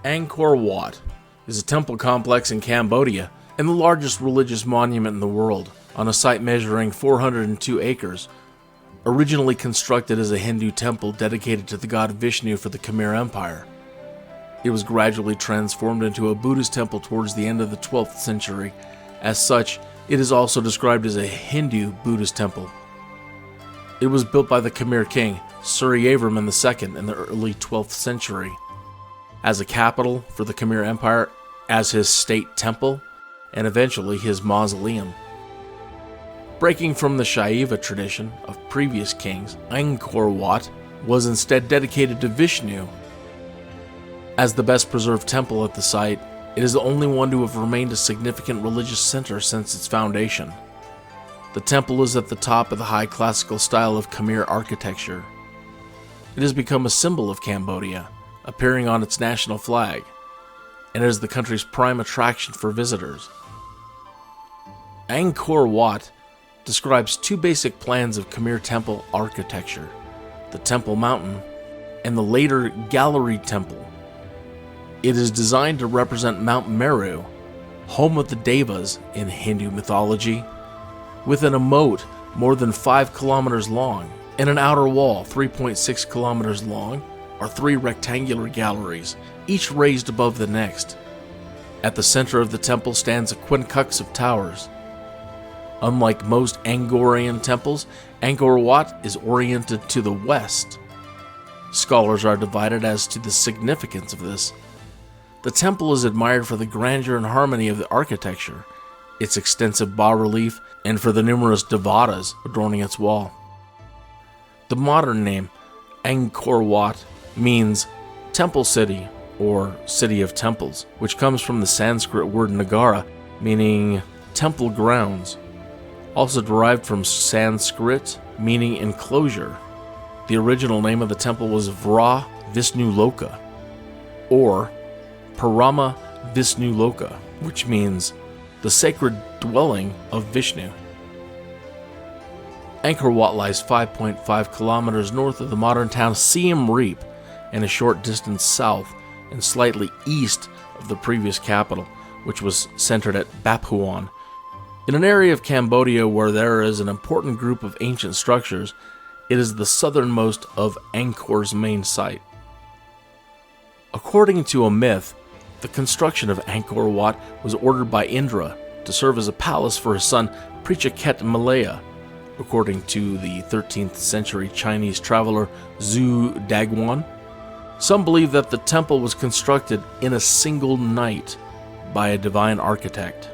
Angkor Wat is a temple complex in Cambodia and the largest religious monument in the world, on a site measuring 402 acres. Originally constructed as a Hindu temple dedicated to the god Vishnu for the Khmer Empire, it was gradually transformed into a Buddhist temple towards the end of the 12th century. As such, it is also described as a Hindu Buddhist temple. It was built by the Khmer king, Suryavarman II, in the early 12th century, as a capital for the Khmer Empire, as his state temple, and eventually his mausoleum. Breaking from the Shaiva tradition of previous kings, Angkor Wat was instead dedicated to Vishnu. As the best preserved temple at the site, it is the only one to have remained a significant religious center since its foundation. The temple is at the top of the high classical style of Khmer architecture. It has become a symbol of Cambodia, appearing on its national flag, and is the country's prime attraction for visitors. Angkor Wat describes two basic plans of Khmer temple architecture: the Temple Mountain and the later Gallery Temple. It is designed to represent Mount Meru, home of the Devas in Hindu mythology, with an moat more than 5 kilometers long and an outer wall 3.6 kilometers long are 3 rectangular galleries, each raised above the next. At the center of the temple stands a quincunx of towers. Unlike most Angkorian temples, Angkor Wat is oriented to the west. Scholars are divided as to the significance of this. The temple is admired for the grandeur and harmony of the architecture, its extensive bas-relief, and for the numerous devatas adorning its wall. The modern name, Angkor Wat, means temple city or city of temples, which comes from the Sanskrit word Nagara, meaning temple grounds, also derived from Sanskrit meaning enclosure. The original name of the temple was Vra Vishnu Loka, or Parama Vishnu Loka, which means the sacred dwelling of Vishnu. Angkor Wat lies 5.5 kilometers north of the modern town Siem Reap and a short distance south and slightly east of the previous capital, which was centered at Baphuon. In an area of Cambodia where there is an important group of ancient structures, it is the southernmost of Angkor's main site. According to a myth, the construction of Angkor Wat was ordered by Indra to serve as a palace for his son Prichaket Malaya, according to the 13th century Chinese traveler Zhu Daguan. Some believe that the temple was constructed in a single night by a divine architect.